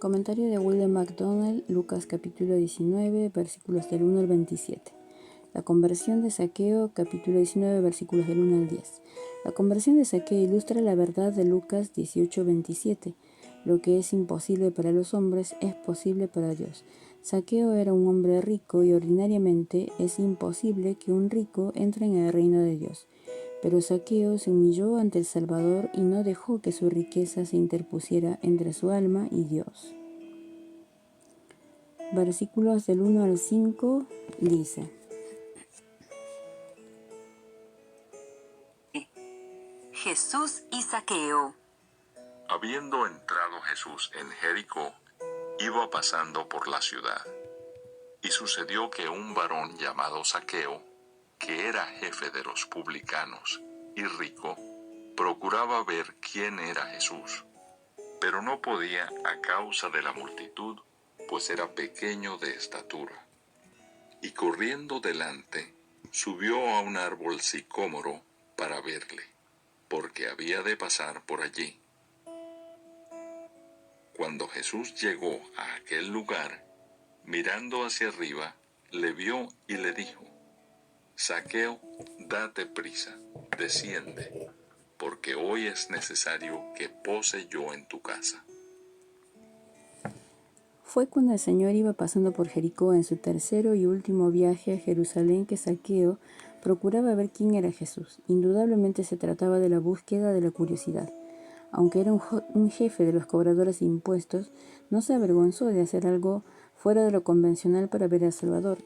Comentario de William MacDonald, Lucas capítulo 19, versículos del 1 al 27. La conversión de Zaqueo, capítulo 19, versículos del 1 al 10. La conversión de Zaqueo ilustra la verdad de Lucas 18, 27. Lo que es imposible para los hombres es posible para Dios. Zaqueo era un hombre rico y ordinariamente es imposible que un rico entre en el reino de Dios. Pero Zaqueo se humilló ante el Salvador y no dejó que su riqueza se interpusiera entre su alma y Dios. Versículos del 1 al 5 dice: Jesús y Zaqueo. Habiendo entrado Jesús en Jericó, iba pasando por la ciudad. Y sucedió que un varón llamado Zaqueo, que era jefe de los publicanos y rico, procuraba ver quién era Jesús, pero no podía a causa de la multitud, pues era pequeño de estatura. Y corriendo delante, subió a un árbol sicómoro para verle, porque había de pasar por allí. Cuando Jesús llegó a aquel lugar, mirando hacia arriba, le vio y le dijo: Zaqueo, date prisa, desciende, porque hoy es necesario que pose yo en tu casa. Fue cuando el Señor iba pasando por Jericó en su tercero y último viaje a Jerusalén que Zaqueo procuraba ver quién era Jesús. Indudablemente se trataba de la búsqueda de la curiosidad. Aunque era un jefe de los cobradores de impuestos, no se avergonzó de hacer algo fuera de lo convencional para ver al Salvador.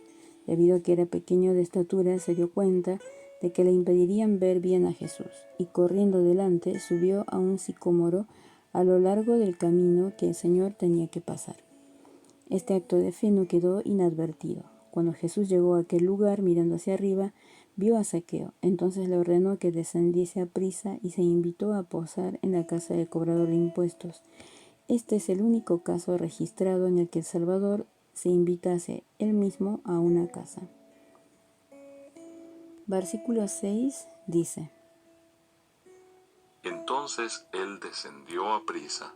Debido a que era pequeño de estatura, se dio cuenta de que le impedirían ver bien a Jesús, y corriendo delante subió a un sicómoro a lo largo del camino que el Señor tenía que pasar. Este acto de fe no quedó inadvertido. Cuando Jesús llegó a aquel lugar, mirando hacia arriba, vio a Zaqueo. Entonces le ordenó que descendiese a prisa y se invitó a posar en la casa del cobrador de impuestos. Este es el único caso registrado en el que el Salvador se invitase él mismo a una casa. Versículo 6 dice: Entonces él descendió a prisa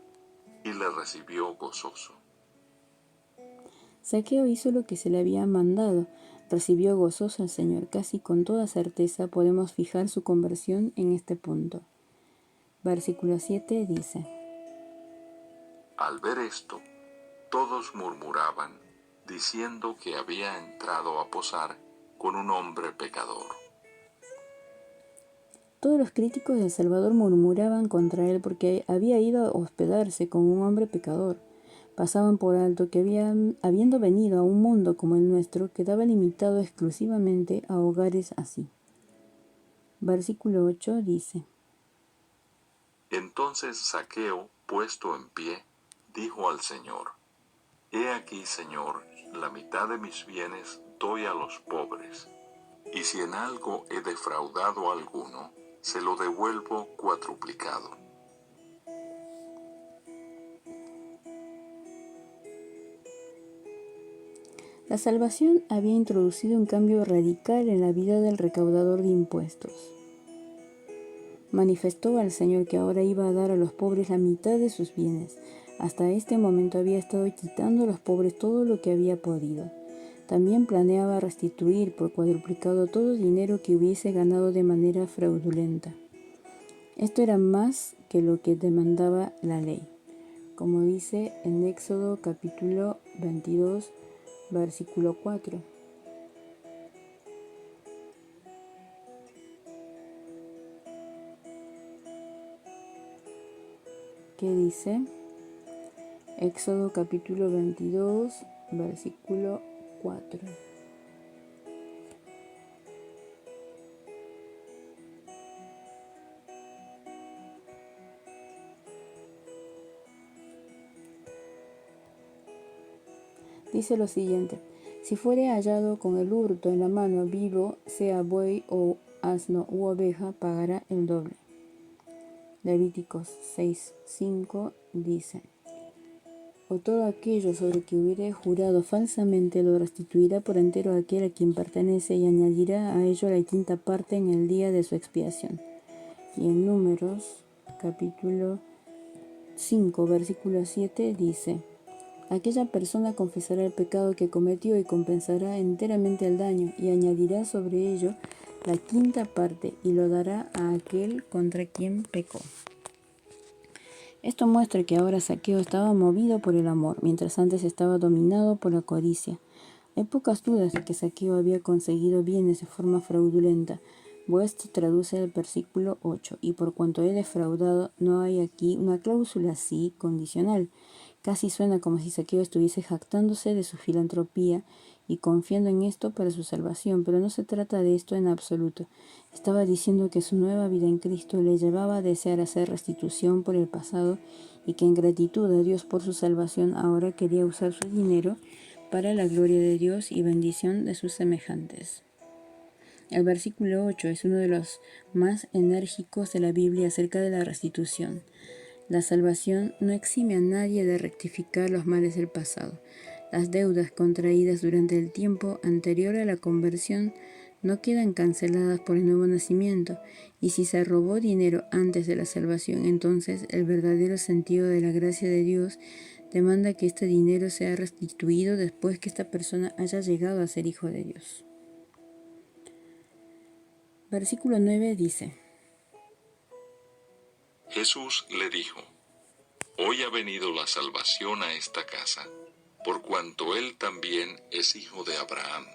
y le recibió gozoso. Zaqueo hizo lo que se le había mandado, recibió gozoso al Señor. Casi con toda certeza podemos fijar su conversión en este punto. Versículo 7 dice: Al ver esto, todos murmuraban, diciendo que había entrado a posar con un hombre pecador. Todos los críticos del Salvador murmuraban contra él porque había ido a hospedarse con un hombre pecador. Pasaban por alto que habiendo venido a un mundo como el nuestro, quedaba limitado exclusivamente a hogares así. Versículo 8 dice: Entonces Zaqueo, puesto en pie, dijo al Señor: He aquí, Señor, la mitad de mis bienes doy a los pobres, y si en algo he defraudado a alguno, se lo devuelvo cuadruplicado. La salvación había introducido un cambio radical en la vida del recaudador de impuestos. Manifestó al Señor que ahora iba a dar a los pobres la mitad de sus bienes. Hasta este momento había estado quitando a los pobres todo lo que había podido. También planeaba restituir por cuadruplicado todo el dinero que hubiese ganado de manera fraudulenta. Esto era más que lo que demandaba la ley, como dice en Éxodo capítulo 22, versículo 4. Que dice, Éxodo capítulo 22, versículo 4. Dice lo siguiente: si fuere hallado con el hurto en la mano vivo, sea buey o asno u oveja, pagará el doble. Levíticos 6:5 dice: o todo aquello sobre que hubiere jurado falsamente lo restituirá por entero a aquel a quien pertenece y añadirá a ello la quinta parte en el día de su expiación. Y en Números capítulo 5 versículo 7 dice: Aquella persona confesará el pecado que cometió y compensará enteramente el daño, y añadirá sobre ello la quinta parte, y lo dará a aquel contra quien pecó. Esto muestra que ahora Zaqueo estaba movido por el amor, mientras antes estaba dominado por la codicia. Hay pocas dudas de que Zaqueo había conseguido bienes de forma fraudulenta. West traduce el versículo 8, y por cuanto he defraudado, no hay aquí una cláusula así condicional. Casi suena como si Zaqueo estuviese jactándose de su filantropía y confiando en esto para su salvación, pero no se trata de esto en absoluto. Estaba diciendo que su nueva vida en Cristo le llevaba a desear hacer restitución por el pasado y que en gratitud a Dios por su salvación ahora quería usar su dinero para la gloria de Dios y bendición de sus semejantes. El versículo 8 es uno de los más enérgicos de la Biblia acerca de la restitución. La salvación no exime a nadie de rectificar los males del pasado. Las deudas contraídas durante el tiempo anterior a la conversión no quedan canceladas por el nuevo nacimiento, y si se robó dinero antes de la salvación, entonces el verdadero sentido de la gracia de Dios demanda que este dinero sea restituido después que esta persona haya llegado a ser hijo de Dios. Versículo 9 dice: Jesús le dijo: Hoy ha venido la salvación a esta casa, por cuanto él también es hijo de Abraham.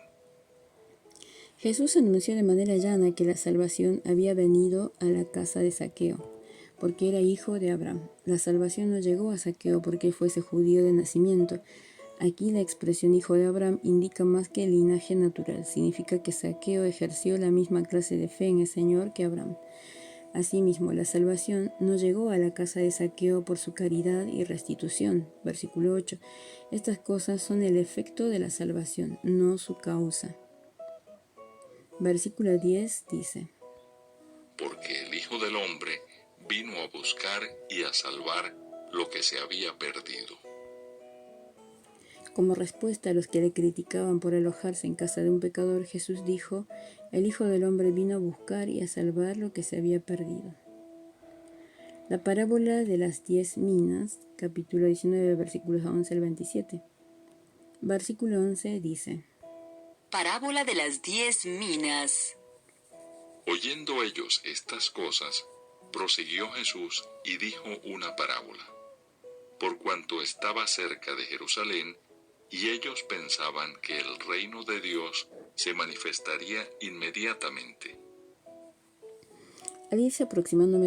Jesús anunció de manera llana que la salvación había venido a la casa de Zaqueo, porque era hijo de Abraham. La salvación no llegó a Zaqueo porque fuese judío de nacimiento. Aquí la expresión hijo de Abraham indica más que el linaje natural. Significa que Zaqueo ejerció la misma clase de fe en el Señor que Abraham. Asimismo, la salvación no llegó a la casa de Zaqueo por su caridad y restitución. Versículo 8. Estas cosas son el efecto de la salvación, no su causa. Versículo 10 dice: Porque el Hijo del Hombre vino a buscar y a salvar lo que se había perdido. Como respuesta a los que le criticaban por alojarse en casa de un pecador, Jesús dijo: el Hijo del Hombre vino a buscar y a salvar lo que se había perdido. La parábola de las 10 minas, capítulo 19, versículos 11 al 27. Versículo 11 dice: Parábola de las 10 minas. Oyendo ellos estas cosas, prosiguió Jesús y dijo una parábola. Por cuanto estaba cerca de Jerusalén, y ellos pensaban que el reino de Dios se manifestaría inmediatamente. Al irse aproximando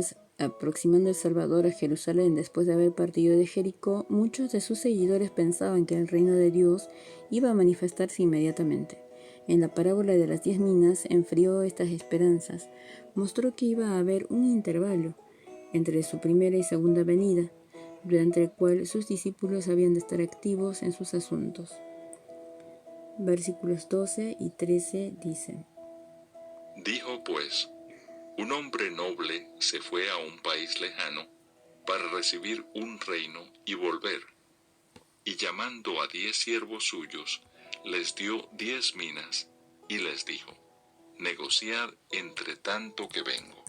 el Salvador a Jerusalén después de haber partido de Jericó, muchos de sus seguidores pensaban que el reino de Dios iba a manifestarse inmediatamente. En la parábola de las 10 minas enfrió estas esperanzas, mostró que iba a haber un intervalo entre su primera y segunda venida, durante el cual sus discípulos habían de estar activos en sus asuntos. Versículos 12 y 13 dicen: Dijo pues: un hombre noble se fue a un país lejano para recibir un reino y volver. Y llamando a 10 siervos suyos, les dio 10 minas y les dijo: negociad entre tanto que vengo.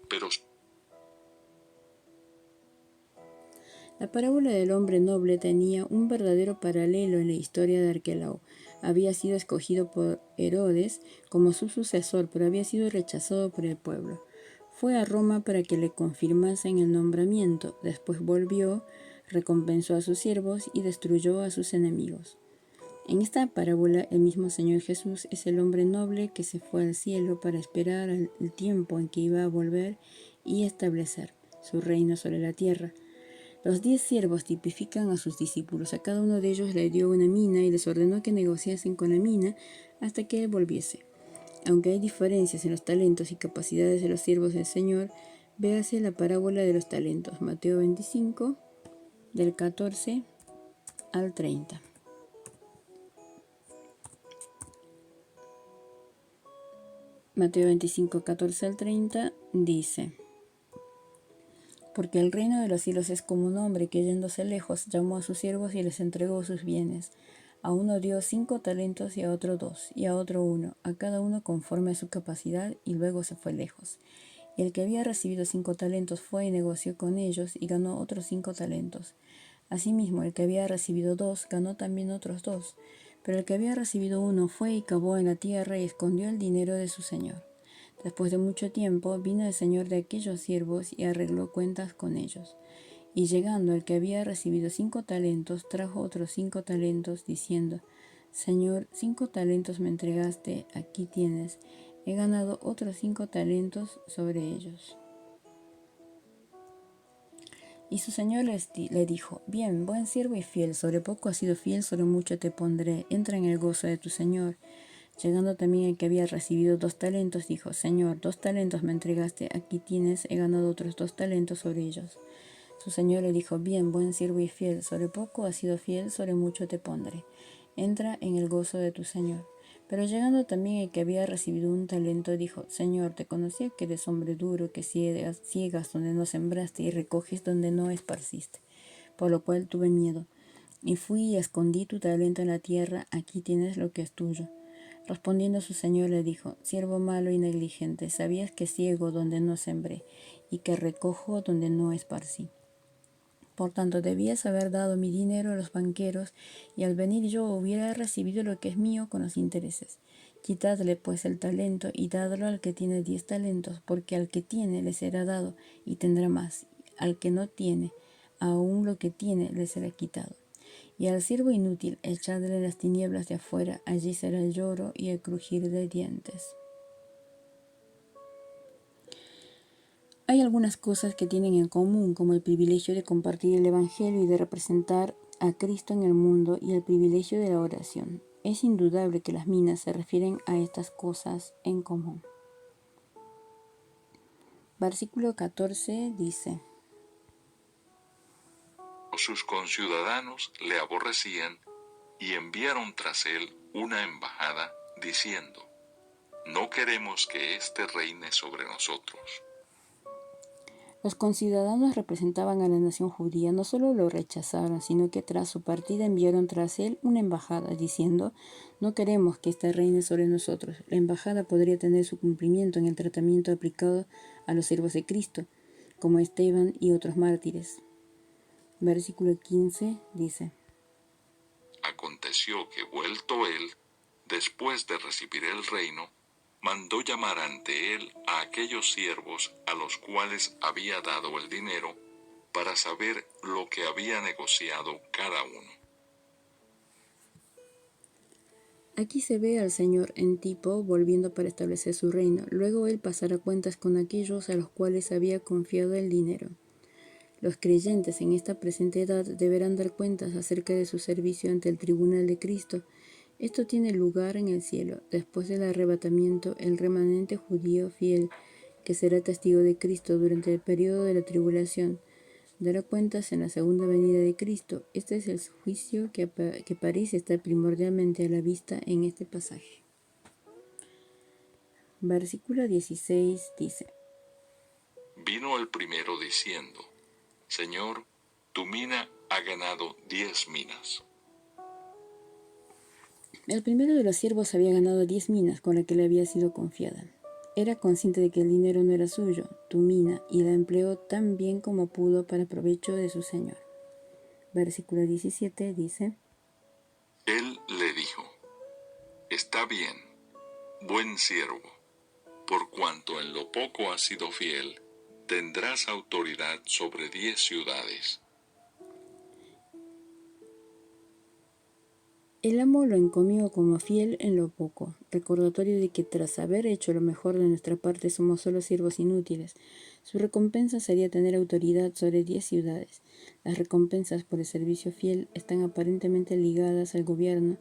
Pero la parábola del hombre noble tenía un verdadero paralelo en la historia de Arquelao. Había sido escogido por Herodes como su sucesor, pero había sido rechazado por el pueblo. Fue a Roma para que le confirmasen el nombramiento. Después volvió, recompensó a sus siervos y destruyó a sus enemigos. En esta parábola, el mismo Señor Jesús es el hombre noble que se fue al cielo para esperar el tiempo en que iba a volver y establecer su reino sobre la tierra. Los 10 siervos tipifican a sus discípulos. A cada uno de ellos le dio una mina y les ordenó que negociasen con la mina hasta que él volviese. Aunque hay diferencias en los talentos y capacidades de los siervos del Señor, véase la parábola de los talentos, Mateo 25, del 14 al 30. Mateo 25, 14 al 30 dice: porque el reino de los cielos es como un hombre que yéndose lejos llamó a sus siervos y les entregó sus bienes. A uno dio 5 talentos y a otro 2, y a otro 1, a cada uno conforme a su capacidad, y luego se fue lejos. Y el que había recibido 5 talentos fue y negoció con ellos y ganó otros 5 talentos. Asimismo, el que había recibido 2 ganó también otros 2, pero el que había recibido 1 fue y cavó en la tierra y escondió el dinero de su señor. Después de mucho tiempo vino el señor de aquellos siervos y arregló cuentas con ellos. Y llegando el que había recibido 5 talentos, trajo otros 5 talentos, diciendo: Señor, 5 talentos me entregaste, aquí tienes, he ganado otros 5 talentos sobre ellos. Y su señor le dijo: Bien, buen siervo y fiel, sobre poco has sido fiel, sobre mucho te pondré, entra en el gozo de tu señor. Llegando también el que había recibido 2 talentos, dijo: Señor, 2 talentos me entregaste, aquí tienes, he ganado otros 2 talentos sobre ellos. Su señor le dijo: Bien, buen siervo y fiel, sobre poco has sido fiel, sobre mucho te pondré, entra en el gozo de tu señor. Pero llegando también el que había recibido 1 talento, dijo: Señor, te conocía que eres hombre duro, que ciegas donde no sembraste y recoges donde no esparciste. Por lo cual tuve miedo, y fui y escondí tu talento en la tierra, aquí tienes lo que es tuyo. Respondiendo su señor le dijo: Siervo malo y negligente, sabías que ciego donde no sembré, y que recojo donde no esparcí. Por tanto, debías haber dado mi dinero a los banqueros, y al venir yo hubiera recibido lo que es mío con los intereses. Quitadle pues el talento y dadlo al que tiene 10 talentos, porque al que tiene le será dado y tendrá más. Al que no tiene, aún lo que tiene le será quitado. Y al siervo inútil, echadle en las tinieblas de afuera, allí será el lloro y el crujir de dientes. Hay algunas cosas que tienen en común, como el privilegio de compartir el Evangelio y de representar a Cristo en el mundo, y el privilegio de la oración. Es indudable que las minas se refieren a estas cosas en común. Versículo 14 dice: Sus conciudadanos le aborrecían y enviaron tras él una embajada, diciendo: No queremos que éste reine sobre nosotros. Los conciudadanos representaban a la nación judía. No solo lo rechazaron, sino que tras su partida enviaron tras él una embajada, diciendo: No queremos que éste reine sobre nosotros. La embajada podría tener su cumplimiento en el tratamiento aplicado a los siervos de Cristo, como Esteban y otros mártires. Versículo 15 dice: Aconteció que vuelto él, después de recibir el reino, mandó llamar ante él a aquellos siervos a los cuales había dado el dinero, para saber lo que había negociado cada uno. Aquí se ve al Señor en tipo volviendo para establecer su reino. Luego él pasará cuentas con aquellos a los cuales había confiado el dinero. Los creyentes en esta presente edad deberán dar cuentas acerca de su servicio ante el tribunal de Cristo. Esto tiene lugar en el cielo. Después del arrebatamiento, el remanente judío fiel, que será testigo de Cristo durante el periodo de la tribulación, dará cuentas en la segunda venida de Cristo. Este es el juicio que parece estar primordialmente a la vista en este pasaje. Versículo 16 dice: Vino el primero diciendo: Señor, tu mina ha ganado 10 minas. El primero de los siervos había ganado 10 minas con la que le había sido confiada. Era consciente de que el dinero no era suyo, tu mina, y la empleó tan bien como pudo para provecho de su señor. Versículo 17 dice: Él le dijo: Está bien, buen siervo, por cuanto en lo poco has sido fiel, tendrás autoridad sobre 10 ciudades. El amo lo encomió como fiel en lo poco, recordatorio de que tras haber hecho lo mejor de nuestra parte somos solo siervos inútiles. Su recompensa sería tener autoridad sobre 10 ciudades. Las recompensas por el servicio fiel están aparentemente ligadas al gobierno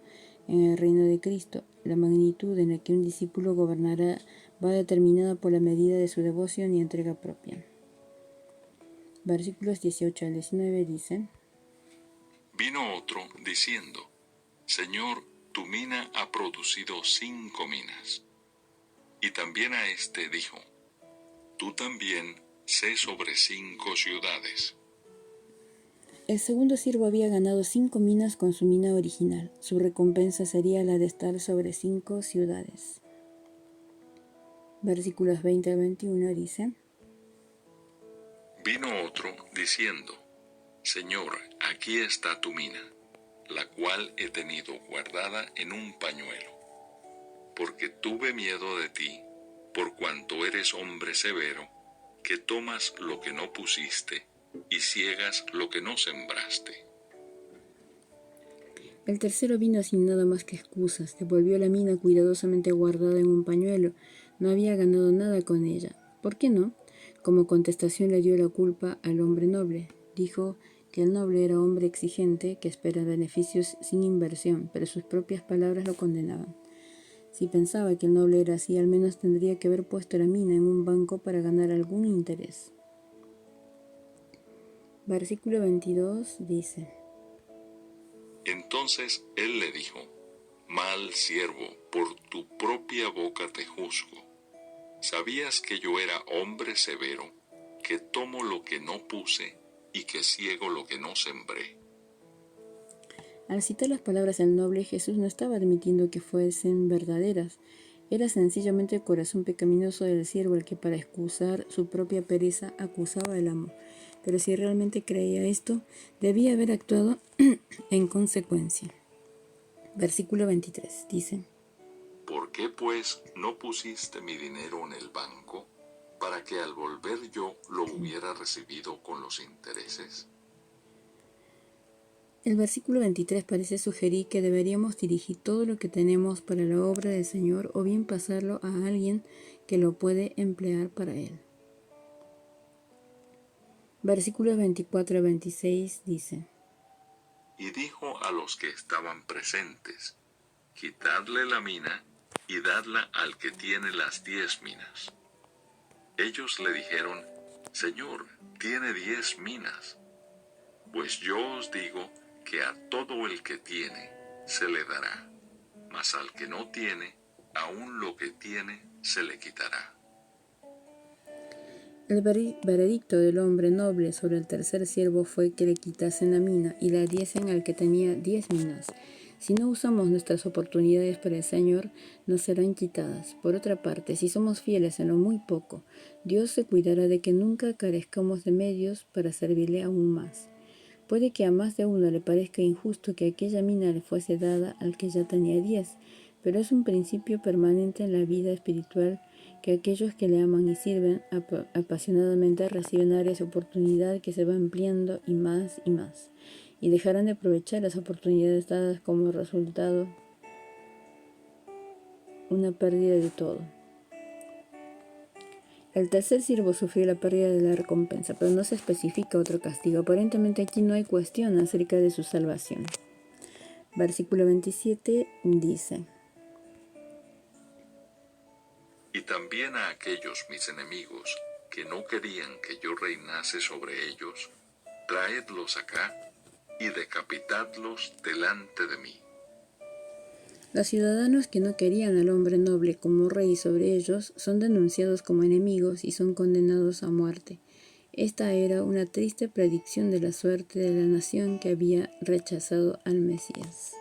en el reino de Cristo. La magnitud en la que un discípulo gobernará va determinada por la medida de su devoción y entrega propia. Versículos 18 al 19 dicen: Vino otro diciendo: Señor, tu mina ha producido 5 minas. Y también a este dijo: Tú también sé sobre 5 ciudades. El segundo siervo había ganado 5 minas con su mina original. Su recompensa sería la de estar sobre 5 ciudades. Versículos 20 al 21 dice: Vino otro diciendo: Señor, aquí está tu mina, la cual he tenido guardada en un pañuelo, porque tuve miedo de ti, por cuanto eres hombre severo, que tomas lo que no pusiste y ciegas lo que no sembraste. El tercero vino sin nada más que excusas, devolvió la mina cuidadosamente guardada en un pañuelo. No había ganado nada con ella. ¿Por qué no? Como contestación le dio la culpa al hombre noble. Dijo que el noble era hombre exigente que espera beneficios sin inversión, pero sus propias palabras lo condenaban. Si pensaba que el noble era así, al menos tendría que haber puesto la mina en un banco para ganar algún interés. Versículo 22 dice: Entonces él le dijo, mal siervo, por tu propia boca te juzgo. ¿Sabías que yo era hombre severo, que tomo lo que no puse y que ciego lo que no sembré? Al citar las palabras del noble, Jesús no estaba admitiendo que fuesen verdaderas. Era sencillamente el corazón pecaminoso del siervo el que para excusar su propia pereza acusaba al amo. Pero si realmente creía esto, debía haber actuado en consecuencia. Versículo 23 dice: ¿Por qué pues no pusiste mi dinero en el banco, para que al volver yo lo hubiera recibido con los intereses? El versículo 23 parece sugerir que deberíamos dirigir todo lo que tenemos para la obra del Señor o bien pasarlo a alguien que lo puede emplear para Él. Versículos 24 a 26 dice: Y dijo a los que estaban presentes, quitadle la mina y dadla al que tiene las 10 minas. Ellos le dijeron, Señor, tiene 10 minas. Pues yo os digo que a todo el que tiene se le dará, mas al que no tiene, aun lo que tiene se le quitará. El veredicto del hombre noble sobre el tercer siervo fue que le quitasen la mina y la diesen al que tenía 10 minas. Si no usamos nuestras oportunidades para el Señor, nos serán quitadas. Por otra parte, si somos fieles en lo muy poco, Dios se cuidará de que nunca carezcamos de medios para servirle aún más. Puede que a más de uno le parezca injusto que aquella mina le fuese dada al que ya tenía 10, pero es un principio permanente en la vida espiritual que aquellos que le aman y sirven apasionadamente reciben áreas de oportunidad que se van ampliando y más, y dejarán de aprovechar las oportunidades dadas como resultado una pérdida de todo. El tercer siervo sufrió la pérdida de la recompensa, pero no se especifica otro castigo. Aparentemente aquí no hay cuestión acerca de su salvación. Versículo 27 dice: Y también a aquellos mis enemigos, que no querían que yo reinase sobre ellos, traedlos acá y decapitadlos delante de mí. Los ciudadanos que no querían al hombre noble como rey sobre ellos son denunciados como enemigos y son condenados a muerte. Esta era una triste predicción de la suerte de la nación que había rechazado al Mesías.